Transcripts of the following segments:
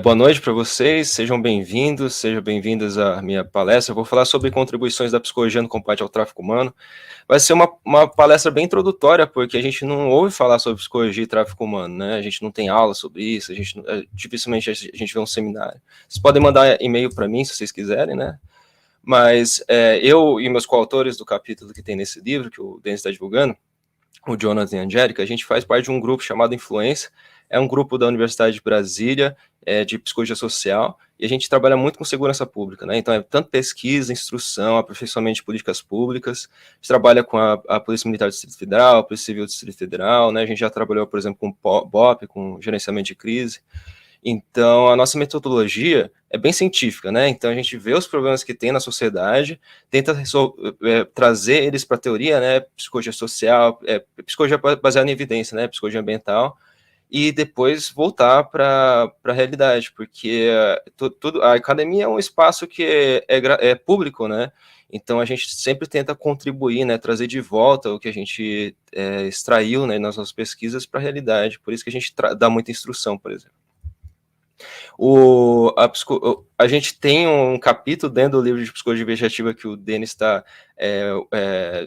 Boa noite para vocês, sejam bem-vindas à minha palestra. Eu vou falar sobre contribuições da psicologia no combate ao tráfico humano. Vai ser uma palestra bem introdutória, porque a gente não ouve falar sobre psicologia e tráfico humano, né? A gente não tem aula sobre isso, dificilmente a gente vê um seminário. Vocês podem mandar e-mail para mim, se vocês quiserem, né? Mas eu e meus coautores do capítulo que tem nesse livro, que o Denis está divulgando, o Jonathan e a Angélica, a gente faz parte de um grupo chamado Influência. É um grupo da Universidade de Brasília, de psicologia social, e a gente trabalha muito com segurança pública, né? Então é tanto pesquisa, instrução, aperfeiçoamento de políticas públicas. A gente trabalha com a Polícia Militar do Distrito Federal, a Polícia Civil do Distrito Federal, né? A gente já trabalhou, por exemplo, com BOP, com gerenciamento de crise. Então, a nossa metodologia é bem científica, né? Então, a gente vê os problemas que tem na sociedade, tenta trazer eles para a teoria, né? Psicologia social, psicologia baseada em evidência, né? Psicologia ambiental, e depois voltar para a realidade, porque a academia é um espaço que é público, né? Então, a gente sempre tenta contribuir, né? Trazer de volta o que a gente extraiu, né, nas nossas pesquisas para a realidade. Por isso que a gente dá muita instrução, por exemplo. A gente tem um capítulo dentro do livro de psicologia investigativa que o Denis está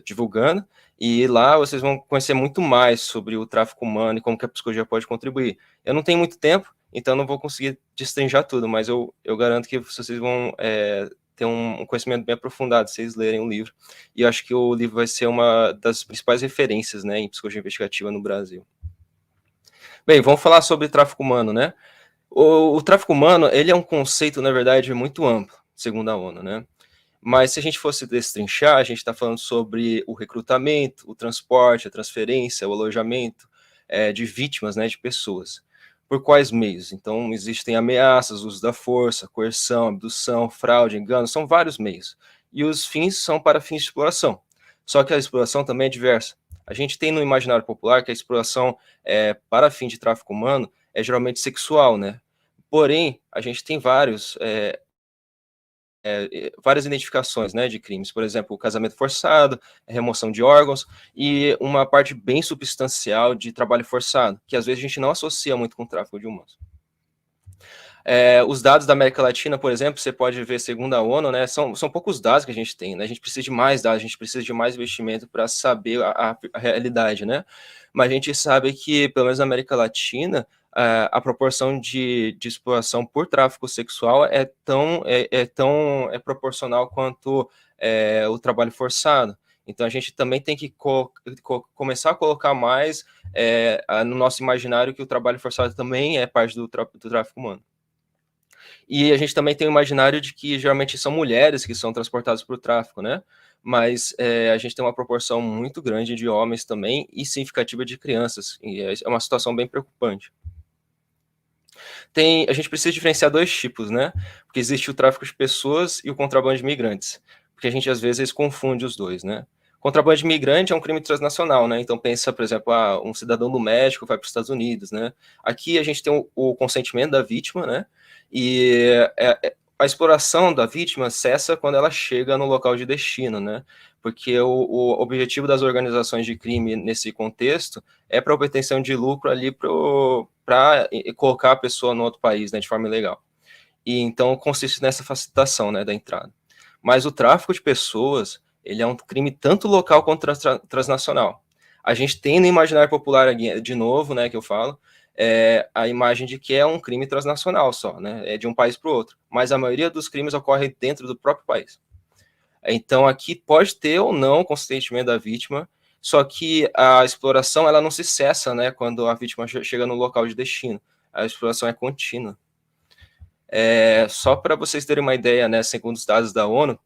divulgando, e lá vocês vão conhecer muito mais sobre o tráfico humano e como que a psicologia pode contribuir. Eu não tenho muito tempo, então não vou conseguir destrinchar tudo, mas eu garanto que vocês vão ter um conhecimento bem aprofundado se vocês lerem o livro. E eu acho que o livro vai ser uma das principais referências, né, em psicologia investigativa no Brasil. Bem, vamos falar sobre tráfico humano, né? O tráfico humano, ele é um conceito, na verdade, muito amplo, segundo a ONU, né? Mas se a gente fosse destrinchar, a gente está falando sobre o recrutamento, o transporte, a transferência, o alojamento de vítimas, né, de pessoas. Por quais meios? Então, existem ameaças, uso da força, coerção, abdução, fraude, engano, são vários meios. E os fins são para fins de exploração. Só que a exploração também é diversa. A gente tem no imaginário popular que a exploração para fim de tráfico humano é geralmente sexual, né? Porém, a gente tem várias identificações, né, de crimes, por exemplo, o casamento forçado, a remoção de órgãos e uma parte bem substancial de trabalho forçado, que às vezes a gente não associa muito com o tráfico de humanos. Os dados da América Latina, por exemplo, você pode ver, segundo a ONU, né, são poucos dados que a gente tem, né, a gente precisa de mais dados, a gente precisa de mais investimento para saber a realidade, né, mas a gente sabe que, pelo menos na América Latina, a proporção de exploração por tráfico sexual é tão proporcional quanto o trabalho forçado. Então, a gente também tem que começar a colocar mais no nosso imaginário que o trabalho forçado também é parte do tráfico humano. E a gente também tem o imaginário de que geralmente são mulheres que são transportadas para o tráfico, né? Mas a gente tem uma proporção muito grande de homens também e significativa de crianças. E é uma situação bem preocupante. A gente precisa diferenciar dois tipos, né? Porque existe o tráfico de pessoas e o contrabando de migrantes. Porque a gente, às vezes, confunde os dois, né? Contrabando de migrante é um crime transnacional, né? Então pensa, por exemplo, um cidadão do México vai para os Estados Unidos, né? Aqui a gente tem o consentimento da vítima, né? E a exploração da vítima cessa quando ela chega no local de destino, né? Porque o objetivo das organizações de crime nesse contexto é para obtenção de lucro ali para colocar a pessoa no outro país, né, de forma ilegal. E então consiste nessa facilitação, né, da entrada. Mas o tráfico de pessoas, ele é um crime tanto local quanto transnacional. A gente tem no imaginário popular, de novo, né, que eu falo, a imagem de que é um crime transnacional só, né, é de um país para o outro. Mas a maioria dos crimes ocorre dentro do próprio país. Então, aqui pode ter ou não consentimento da vítima, só que a exploração ela não se cessa, né, quando a vítima chega no local de destino. A exploração é contínua. Só para vocês terem uma ideia, né, segundo os dados da ONU,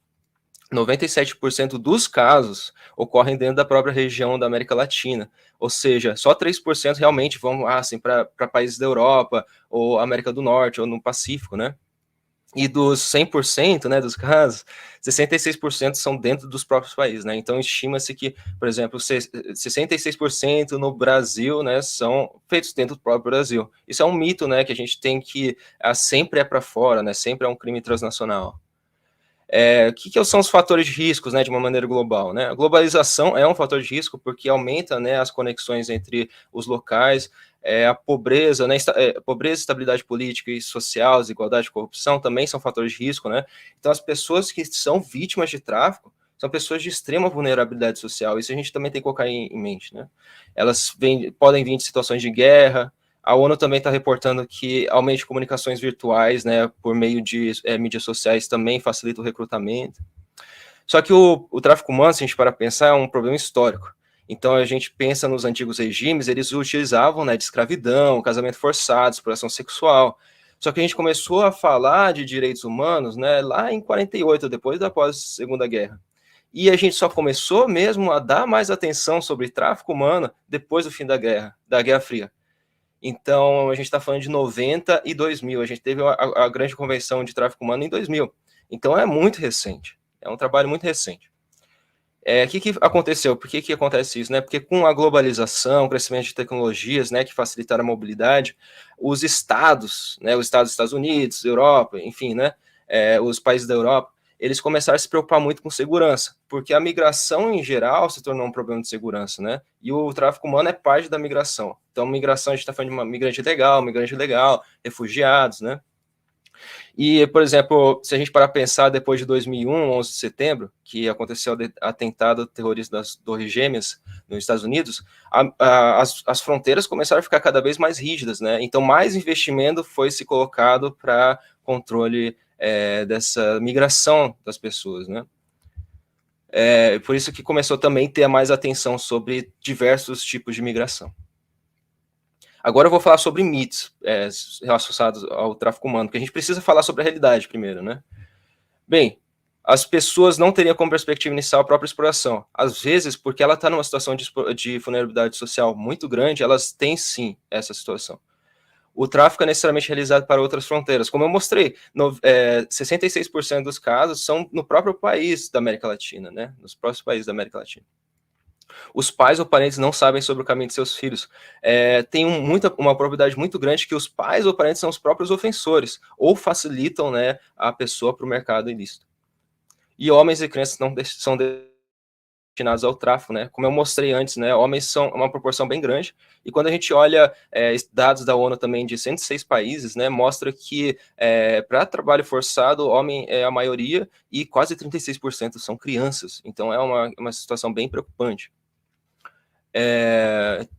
97% dos casos ocorrem dentro da própria região da América Latina, ou seja, só 3% realmente vão assim, para países da Europa, ou América do Norte, ou no Pacífico, né? E dos 100%, né, dos casos, 66% são dentro dos próprios países, né? Então, estima-se que, por exemplo, 66% no Brasil, né, são feitos dentro do próprio Brasil. Isso é um mito, né, que a gente tem que sempre para fora, né? Sempre é um crime transnacional. O que são os fatores de riscos, né, de uma maneira global, né? A globalização é um fator de risco porque aumenta, né, as conexões entre os locais, a pobreza, né, pobreza, estabilidade política e social, desigualdade e corrupção também são fatores de risco, né? Então, as pessoas que são vítimas de tráfico são pessoas de extrema vulnerabilidade social, isso a gente também tem que colocar em mente, né? Elas podem vir de situações de guerra. A ONU também está reportando que aumento de comunicações virtuais, né, por meio de mídias sociais também facilita o recrutamento. Só que o tráfico humano, se a gente para pensar, é um problema histórico. Então a gente pensa nos antigos regimes, eles utilizavam, né, de escravidão, casamento forçado, exploração sexual. Só que a gente começou a falar de direitos humanos, né, lá em 48, depois da pós-segunda guerra. E a gente só começou mesmo a dar mais atenção sobre tráfico humano depois do fim da Guerra Fria. Então, a gente está falando de 90 e 2000. A gente teve a grande convenção de tráfico humano em 2000. Então, é muito recente. É um trabalho muito recente. O que aconteceu? Por que acontece isso? Né? Porque com a globalização, o crescimento de tecnologias, né, que facilitaram a mobilidade, os estados, né, os estados dos Estados Unidos, Europa, enfim, né, os países da Europa, eles começaram a se preocupar muito com segurança, porque a migração em geral se tornou um problema de segurança, né? E o tráfico humano é parte da migração. Então, migração, a gente está falando de uma migrante legal, refugiados, né? E, por exemplo, se a gente parar para pensar, depois de 2001, 11 de setembro, que aconteceu o atentado terrorista das Torres Gêmeas nos Estados Unidos, as fronteiras começaram a ficar cada vez mais rígidas, né? Então, mais investimento foi se colocado para controle dessa migração das pessoas, né? Por isso que começou também a ter mais atenção sobre diversos tipos de migração. Agora eu vou falar sobre mitos relacionados ao tráfico humano, porque a gente precisa falar sobre a realidade primeiro, né? Bem, as pessoas não teriam como perspectiva inicial a própria exploração. Às vezes, porque ela está numa situação de vulnerabilidade social muito grande, elas têm sim essa situação. O tráfico é necessariamente realizado para outras fronteiras. Como eu mostrei, 66% dos casos são no próprio país da América Latina, né? Nos próprios países da América Latina. Os pais ou parentes não sabem sobre o caminho de seus filhos. Tem uma probabilidade muito grande que os pais ou parentes são os próprios ofensores, ou facilitam, né, a pessoa para o mercado ilícito. E homens e crianças não são destinados ao tráfico, né? Como eu mostrei antes, né, homens são uma proporção bem grande, e quando a gente olha dados da ONU também de 106 países, né, mostra que para trabalho forçado, homem é a maioria, e quase 36% são crianças, então é uma situação bem preocupante.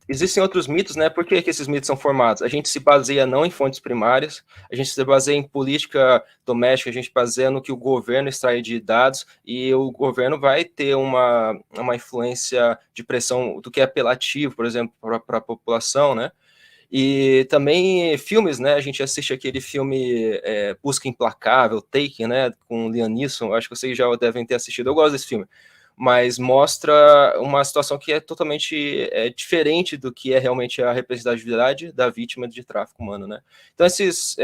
Existem outros mitos, né? Por que esses mitos são formados? A gente se baseia não em fontes primárias, a gente se baseia em política doméstica, a gente baseia no que o governo extrai de dados, e o governo vai ter uma influência de pressão do que é apelativo, por exemplo, para a população, né? E também filmes, né? A gente assiste aquele filme Busca Implacável, Taken, né? Com Liam Neeson, acho que vocês já devem ter assistido, eu gosto desse filme, mas mostra uma situação que é totalmente diferente do que é realmente a representatividade da vítima de tráfico humano, né? Então esses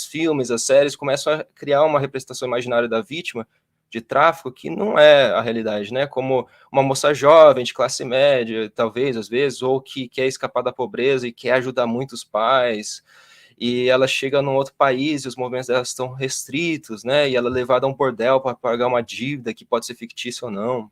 filmes, as séries começam a criar uma representação imaginária da vítima de tráfico que não é a realidade, né? Como uma moça jovem, de classe média, talvez, às vezes, ou que quer escapar da pobreza e quer ajudar muitos pais, e ela chega num outro país e os movimentos dela estão restritos, né? E ela é levada a um bordel para pagar uma dívida que pode ser fictícia ou não.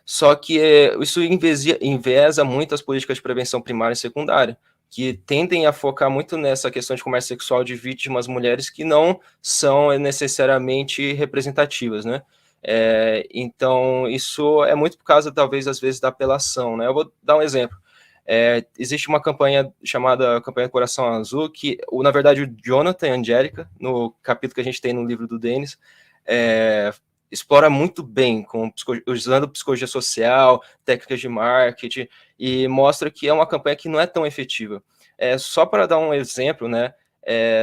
Só que isso enviesa muito as políticas de prevenção primária e secundária, que tendem a focar muito nessa questão de comércio sexual de vítimas mulheres que não são necessariamente representativas, né? Então, isso é muito por causa, talvez, às vezes, da apelação, né? Eu vou dar um exemplo. Existe uma campanha chamada Campanha Coração Azul, que, na verdade, o Jonathan e a Angélica, no capítulo que a gente tem no livro do Denis, explora muito bem, usando psicologia social, técnicas de marketing, e mostra que é uma campanha que não é tão efetiva. Só para dar um exemplo, né?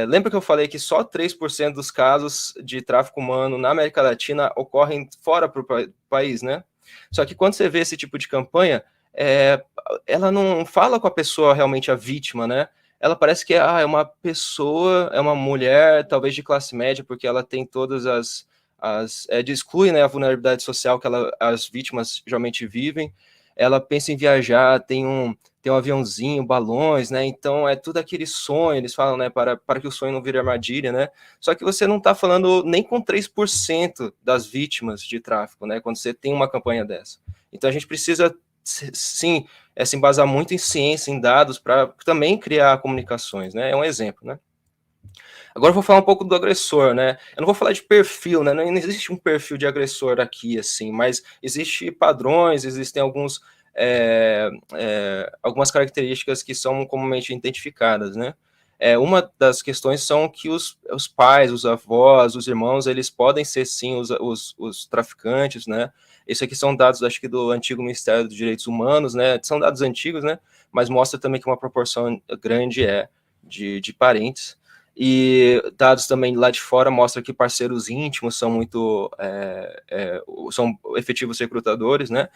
Lembra que eu falei que só 3% dos casos de tráfico humano na América Latina ocorrem fora do país, né? Só que quando você vê esse tipo de campanha, ela não fala com a pessoa realmente a vítima, né? Ela parece que é uma pessoa, é uma mulher, talvez de classe média, porque ela tem todas exclui, né, a vulnerabilidade social que as vítimas geralmente vivem. Ela pensa em viajar, tem tem um aviãozinho, balões, né? Então é tudo aquele sonho, eles falam, né? Para que o sonho não vire armadilha, né? Só que você não está falando nem com 3% das vítimas de tráfico, né? Quando você tem uma campanha dessa. Então a gente precisa, sim, se embasar muito em ciência, em dados, para também criar comunicações, né? É um exemplo, né? Agora eu vou falar um pouco do agressor, né? Eu não vou falar de perfil, né? Não existe um perfil de agressor aqui, assim, mas existem padrões, existem algumas características que são comumente identificadas, né? Uma das questões são que os pais, os avós, os irmãos, eles podem ser, sim, os traficantes, né? Isso aqui são dados, acho que, do antigo Ministério dos Direitos Humanos, né? São dados antigos, né? Mas mostra também que uma proporção grande de parentes. E dados também lá de fora mostram que parceiros íntimos são são efetivos recrutadores, né?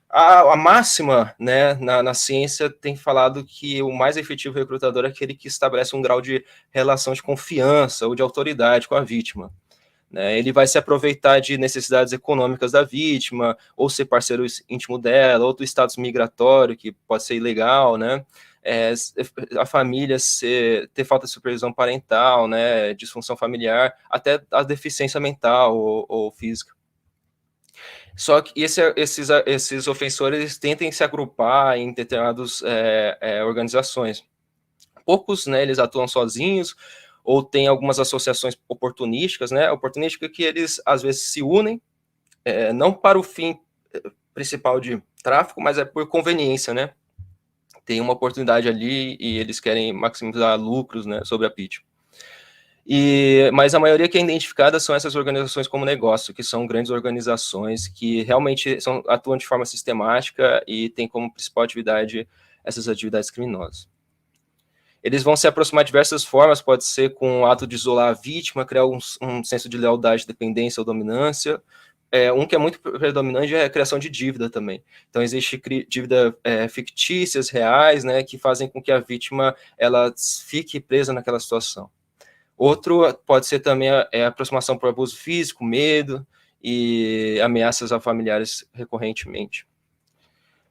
A máxima, né, na ciência tem falado que o mais efetivo recrutador é aquele que estabelece um grau de relação de confiança ou de autoridade com a vítima. Né? Ele vai se aproveitar de necessidades econômicas da vítima, ou ser parceiro íntimo dela, ou do status migratório, que pode ser ilegal, né? A família ter falta de supervisão parental, né? Disfunção familiar, até a deficiência mental ou física. Só que esses ofensores tentem se agrupar em determinadas organizações. Poucos, né, eles atuam sozinhos, ou tem algumas associações oportunísticas, né? Oportunística que eles, às vezes, se unem, não para o fim principal de tráfico, mas é por conveniência, né? Tem uma oportunidade ali e eles querem maximizar lucros, né, sobre a vítima. Mas a maioria que é identificada são essas organizações como negócio, que são grandes organizações que realmente atuam de forma sistemática e têm como principal atividade essas atividades criminosas. Eles vão se aproximar de diversas formas, pode ser com o ato de isolar a vítima, criar um senso de lealdade, dependência ou dominância. Um que é muito predominante é a criação de dívida também. Então, existe dívida fictícias, reais, né, que fazem com que a vítima ela fique presa naquela situação. Outro pode ser também a aproximação por abuso físico, medo e ameaças a familiares recorrentemente.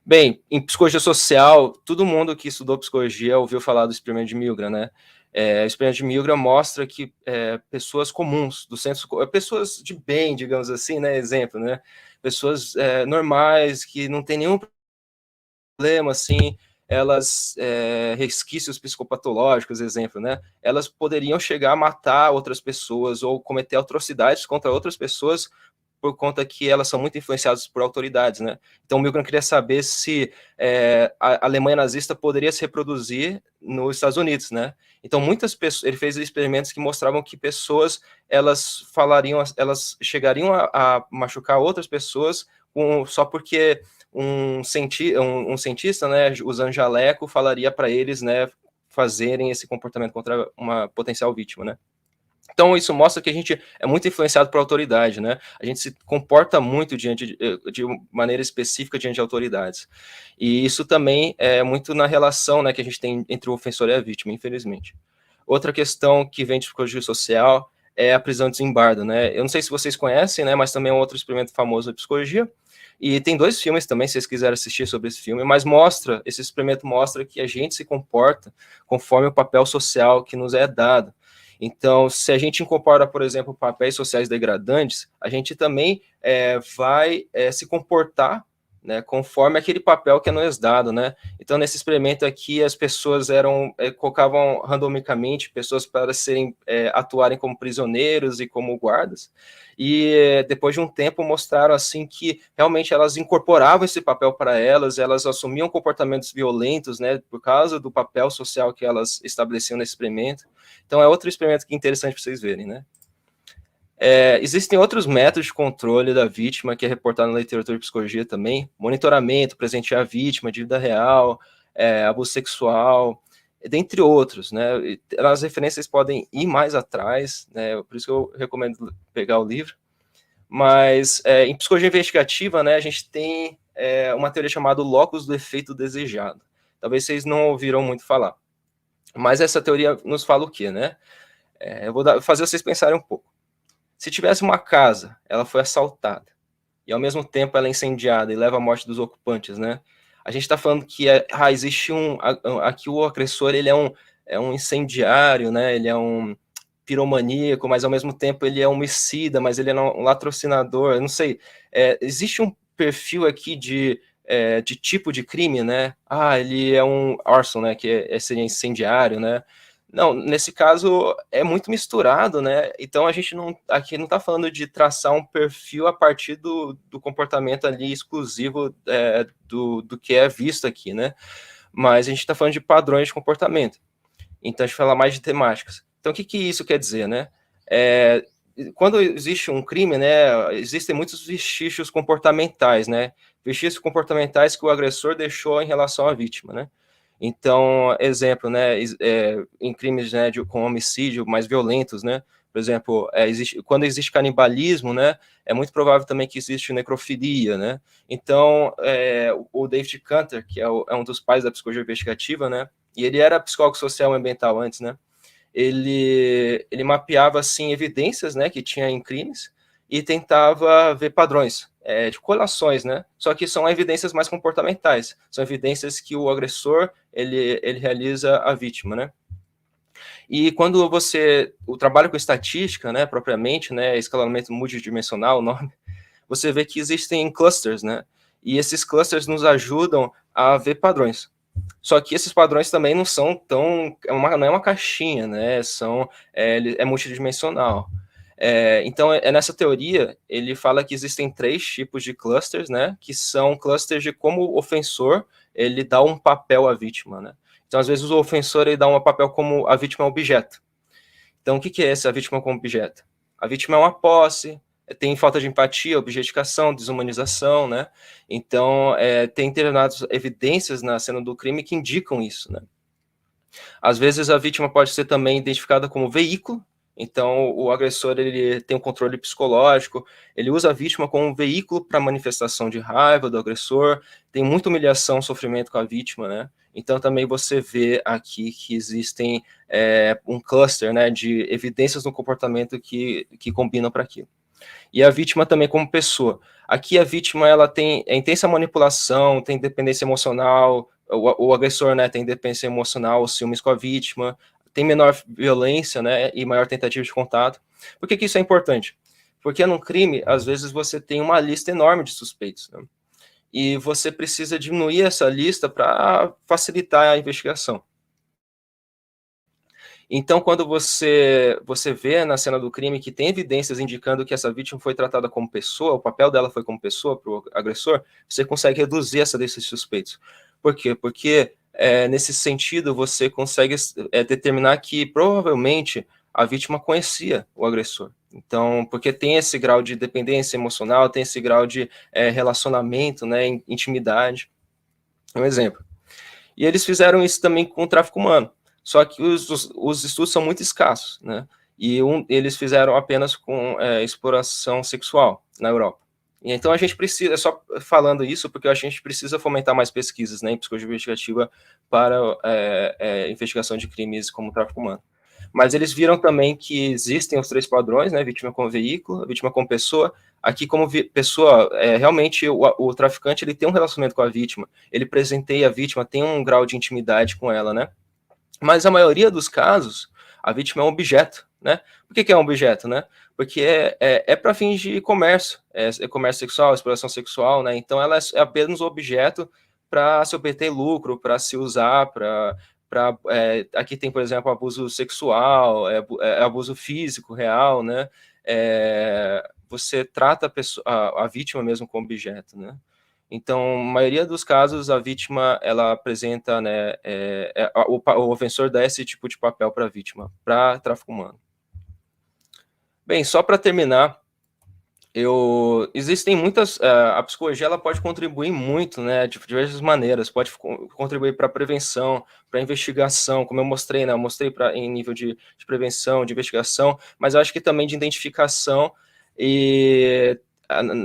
Bem, em psicologia social, todo mundo que estudou psicologia ouviu falar do experimento de Milgram, né? O experimento de Milgram mostra que pessoas comuns, do senso, pessoas de bem, digamos assim, né? Exemplo, né? Pessoas normais, que não tem nenhum problema, assim, elas, resquícios psicopatológicos, exemplo, né? Elas poderiam chegar a matar outras pessoas ou cometer atrocidades contra outras pessoas por conta que elas são muito influenciadas por autoridades, né? Então, o Milgram queria saber se a Alemanha nazista poderia se reproduzir nos Estados Unidos, né? Então, muitas pessoas, ele fez experimentos que mostravam que pessoas, elas chegariam a machucar outras pessoas só porque um cientista, né, usando jaleco, falaria para eles, né, fazerem esse comportamento contra uma potencial vítima, né? Então, isso mostra que a gente é muito influenciado por autoridade, né? A gente se comporta muito de maneira específica diante de autoridades. E isso também é muito na relação, né, que a gente tem entre o ofensor e a vítima, infelizmente. Outra questão que vem de psicologia social é a prisão de desembargo, né? Eu não sei se vocês conhecem, né, mas também é um outro experimento famoso de psicologia. E tem 2 filmes também, se vocês quiserem assistir sobre esse filme, mas esse experimento mostra que a gente se comporta conforme o papel social que nos é dado. Então, se a gente incorpora, por exemplo, papéis sociais degradantes, a gente também vai se comportar, né, conforme aquele papel que é nos dado, né? Então, nesse experimento aqui, as pessoas colocavam randomicamente pessoas para atuarem como prisioneiros e como guardas, e depois de um tempo mostraram assim que realmente elas incorporavam esse papel para elas assumiam comportamentos violentos, né, por causa do papel social que elas estabeleciam nesse experimento. Então, é outro experimento que é interessante para vocês verem, né? Existem outros métodos de controle da vítima que é reportado na literatura de psicologia também, monitoramento, presentear a vítima, dívida real, abuso sexual, dentre outros, né? As referências podem ir mais atrás, né? Por isso que eu recomendo pegar o livro. Mas em psicologia investigativa, né, a gente tem uma teoria chamada locus do efeito desejado. Talvez vocês não ouviram muito falar. Mas essa teoria nos fala o quê, né? Eu vou fazer vocês pensarem um pouco. Se tivesse uma casa, ela foi assaltada, e ao mesmo tempo ela é incendiada e leva à morte dos ocupantes, né? a gente está falando que existe aqui o agressor, ele é um incendiário, né? Ele é um piromaníaco, mas ao mesmo tempo ele é um homicida, mas ele é um latrocinador, eu não sei. Existe um perfil aqui de tipo de crime, né? Ele é um arson, né? Que seria incendiário, né? Não, nesse caso é muito misturado, né? Então a gente aqui não está falando de traçar um perfil a partir do comportamento ali exclusivo do que é visto aqui, né? Mas a gente está falando de padrões de comportamento. Então a gente fala mais de temáticas. Então o que isso quer dizer, né? Quando existe um crime, né, existem muitos vestígios comportamentais, né? Vestígios comportamentais que o agressor deixou em relação à vítima, né? Então, exemplo, né, em crimes, né, com homicídio mais violentos, né? Por exemplo, quando existe canibalismo, né, é muito provável também que existe necrofilia, né? Então, o David Cantor, que é um dos pais da psicologia investigativa, né? E ele era psicólogo social e ambiental antes, né? Ele mapeava, assim, evidências, né, que tinha em crimes e tentava ver padrões, de correlações, né? Só que são evidências mais comportamentais, são evidências que o agressor, ele realiza a vítima, né? E quando o trabalho com estatística, né, propriamente, né, escalonamento multidimensional, o nome, você vê que existem clusters, né? E esses clusters nos ajudam a ver padrões. Só que esses padrões também não são tão... não é uma caixinha, né? É multidimensional. Então, nessa teoria, ele fala que existem 3 tipos de clusters, né? Que são clusters de como o ofensor, ele dá um papel à vítima, né? Então, às vezes, o ofensor, ele dá um papel como a vítima é objeto. Então, o que é essa vítima como objeto? A vítima é uma posse, tem falta de empatia, objetificação, desumanização, né? Então, tem determinadas evidências na cena do crime que indicam isso, né? Às vezes, a vítima pode ser também identificada como veículo, então o agressor, ele tem um controle psicológico, ele usa a vítima como um veículo para manifestação de raiva do agressor, tem muita humilhação, sofrimento com a vítima, né? Então também você vê aqui que existem um cluster, né, de evidências no comportamento que combinam para aquilo. E a vítima também como pessoa. Aqui a vítima, ela tem intensa manipulação, tem dependência emocional, o agressor, né, tem dependência emocional, ciúmes com a vítima, tem menor violência, né, e maior tentativa de contato. Por que isso é importante? Porque num crime, às vezes você tem uma lista enorme de suspeitos, né? E você precisa diminuir essa lista para facilitar a investigação. Então, quando você vê na cena do crime que tem evidências indicando que essa vítima foi tratada como pessoa, o papel dela foi como pessoa para o agressor, você consegue reduzir essa lista de suspeitos. Por quê? Porque, nesse sentido, você consegue determinar que, provavelmente, a vítima conhecia o agressor. Então, porque tem esse grau de dependência emocional, tem esse grau de relacionamento, né, intimidade. Um exemplo. E eles fizeram isso também com o tráfico humano. Só que os estudos são muito escassos, né? E eles fizeram apenas com exploração sexual na Europa. E então a gente precisa, só falando isso, porque a gente precisa fomentar mais pesquisas, né, em psicologia investigativa para investigação de crimes como tráfico humano. Mas eles viram também que existem os 3 padrões, né, vítima como veículo, vítima como pessoa. Aqui, como pessoa, realmente o traficante, ele tem um relacionamento com a vítima, ele presenteia a vítima, tem um grau de intimidade com ela, né? Mas a maioria dos casos, a vítima é um objeto, né? Por que é um objeto, né? Porque é para fins de comércio, comércio sexual, exploração sexual, né? Então ela é apenas um objeto para se obter lucro, para se usar, aqui tem, por exemplo, abuso sexual, abuso físico real, né? Você trata a vítima mesmo como objeto, né? Então, na maioria dos casos, a vítima, ela apresenta, né, o ofensor dá esse tipo de papel para a vítima, para tráfico humano. Bem, só para terminar, existem muitas, a psicologia, ela pode contribuir muito, né, de diversas maneiras, pode contribuir para a prevenção, para a investigação, como eu mostrei, né, eu mostrei em nível de prevenção, de investigação, mas eu acho que também de identificação. E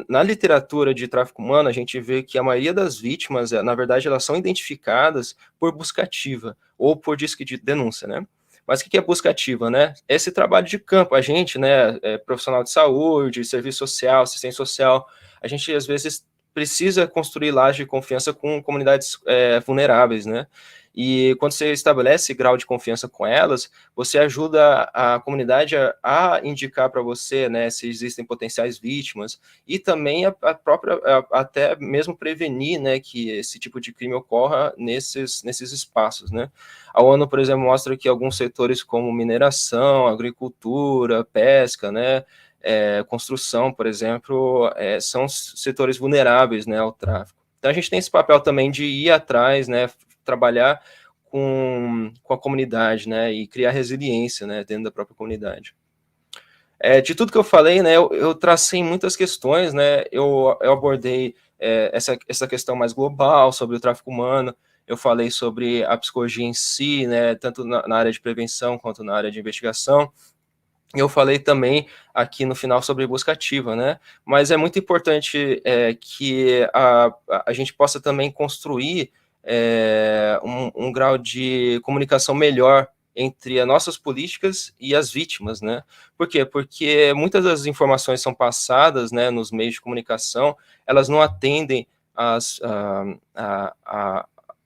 na literatura de tráfico humano, a gente vê que a maioria das vítimas, na verdade, elas são identificadas por busca ativa ou por disque de denúncia, né? Mas o que é busca ativa, né? Esse trabalho de campo, a gente, né, profissional de saúde, serviço social, assistência social, a gente às vezes precisa construir lajes de confiança com comunidades vulneráveis, né? E quando você estabelece grau de confiança com elas, você ajuda a comunidade a indicar para você, né, se existem potenciais vítimas, e também a própria, até mesmo prevenir, né, que esse tipo de crime ocorra nesses espaços, né? A ONU, por exemplo, mostra que alguns setores como mineração, agricultura, pesca, né, construção, por exemplo, são setores vulneráveis, né, ao tráfico. Então a gente tem esse papel também de ir atrás, né, trabalhar com a comunidade, né, e criar resiliência, né, dentro da própria comunidade. De tudo que eu falei, né, eu tracei muitas questões, né, eu abordei essa questão mais global sobre o tráfico humano, eu falei sobre a psicologia em si, né, tanto na área de prevenção quanto na área de investigação. Eu falei também aqui no final sobre busca ativa, né? Mas é muito importante que a gente possa também construir um grau de comunicação melhor entre as nossas políticas e as vítimas, né? Por quê? Porque muitas das informações são passadas, né, nos meios de comunicação, elas não atendem a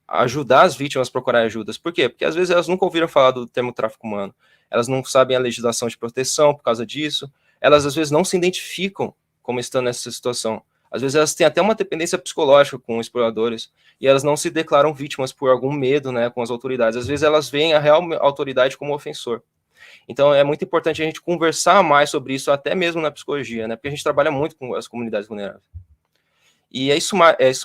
ajudar as vítimas a procurar ajudas. Por quê? Porque às vezes elas nunca ouviram falar do termo tráfico humano, elas não sabem a legislação de proteção por causa disso, elas às vezes não se identificam como estando nessa situação. Às vezes elas têm até uma dependência psicológica com exploradores e elas não se declaram vítimas por algum medo, né, com as autoridades. Às vezes elas veem a real autoridade como ofensor. Então é muito importante a gente conversar mais sobre isso, até mesmo na psicologia, né, porque a gente trabalha muito com as comunidades vulneráveis. E é isso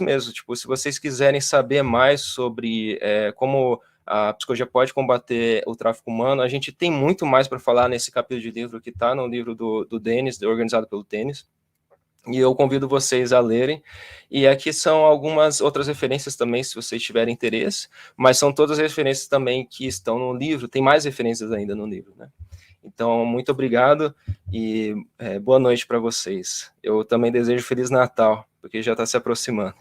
mesmo, tipo, se vocês quiserem saber mais sobre como a psicologia pode combater o tráfico humano, a gente tem muito mais para falar nesse capítulo de livro que está no livro do Denis, organizado pelo Denis, e eu convido vocês a lerem. E aqui são algumas outras referências também, se vocês tiverem interesse, mas são todas referências também que estão no livro, tem mais referências ainda no livro, né? Então, muito obrigado e boa noite para vocês. Eu também desejo Feliz Natal, porque já está se aproximando.